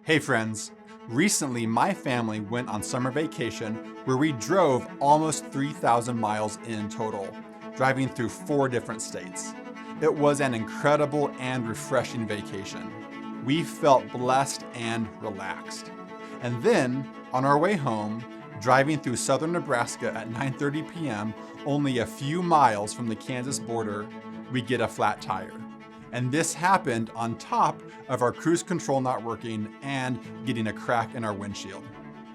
Hey friends, recently my family went on summer vacation where we drove almost 3,000 miles in total, driving through 4 different states. It was an incredible and refreshing vacation. We felt blessed and relaxed. And then, on our way home, driving through southern Nebraska at 9:30 p.m., only a few miles from the Kansas border, we get a flat tire. And this happened on top of our cruise control not working and getting a crack in our windshield.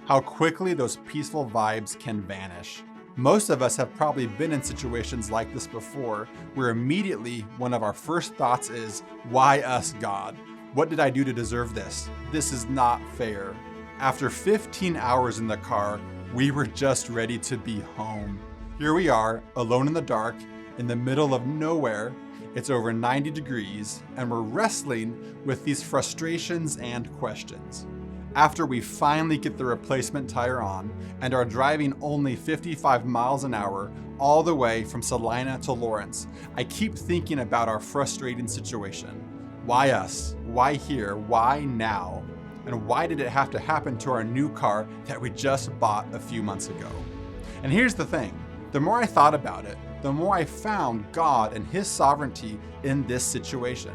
How quickly those peaceful vibes can vanish. Most of us have probably been in situations like this before, where immediately one of our first thoughts is, why us, God? What did I do to deserve this? This is not fair. After 15 hours in the car, we were just ready to be home. Here we are, alone in the dark, in the middle of nowhere. It's over 90 degrees, and we're wrestling with these frustrations and questions. After we finally get the replacement tire on and are driving only 55 miles an hour all the way from Salina to Lawrence, I keep thinking about our frustrating situation. Why us? Why here? Why now? And why did it have to happen to our new car that we just bought a few months ago? And here's the thing, the more I thought about it, the more I found God and His sovereignty in this situation.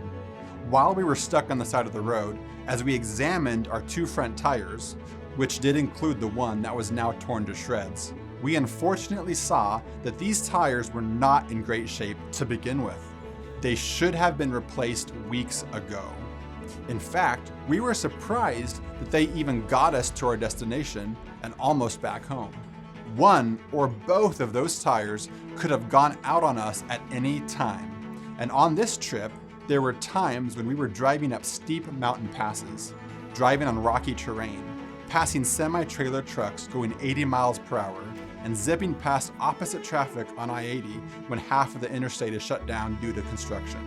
While we were stuck on the side of the road, as we examined our 2 front tires, which did include the one that was now torn to shreds, we unfortunately saw that these tires were not in great shape to begin with. They should have been replaced weeks ago. In fact, we were surprised that they even got us to our destination and almost back home. One or both of those tires could have gone out on us at any time. And on this trip, there were times when we were driving up steep mountain passes, driving on rocky terrain, passing semi-trailer trucks going 80 miles per hour, and zipping past opposite traffic on I-80 when half of the interstate is shut down due to construction.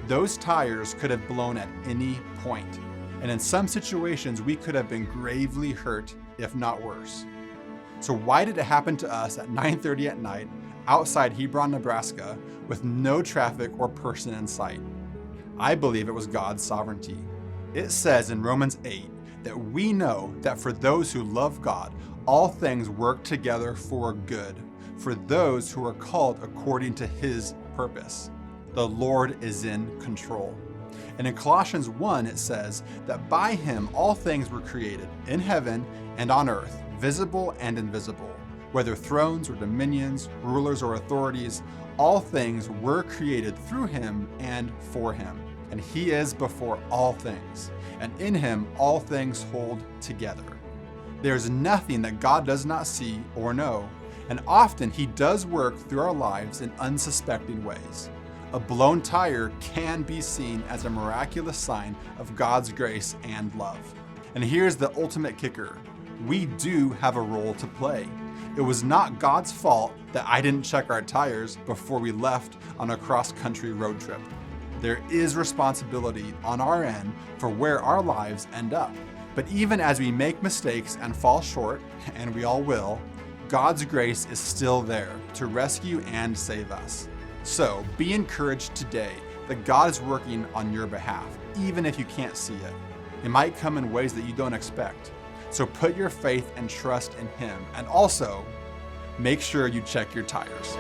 Those tires could have blown at any point, and in some situations we could have been gravely hurt, if not worse. So why did it happen to us at 9:30 at night outside Hebron, Nebraska, with no traffic or person in sight? I believe it was God's sovereignty. It says in Romans 8 that we know that for those who love God, all things work together for good, for those who are called according to His purpose. The Lord is in control. And in Colossians 1, it says that by Him all things were created, in heaven and on earth, visible and invisible. Whether thrones or dominions, rulers or authorities, all things were created through Him and for Him. And He is before all things, and in Him all things hold together. There's nothing that God does not see or know, and often He does work through our lives in unsuspecting ways. A blown tire can be seen as a miraculous sign of God's grace and love. And here's the ultimate kicker. We do have a role to play. It was not God's fault that I didn't check our tires before we left on a cross-country road trip. There is responsibility on our end for where our lives end up. But even as we make mistakes and fall short, and we all will, God's grace is still there to rescue and save us. So be encouraged today that God is working on your behalf, even if you can't see it. It might come in ways that you don't expect. So put your faith and trust in Him, and also make sure you check your tires.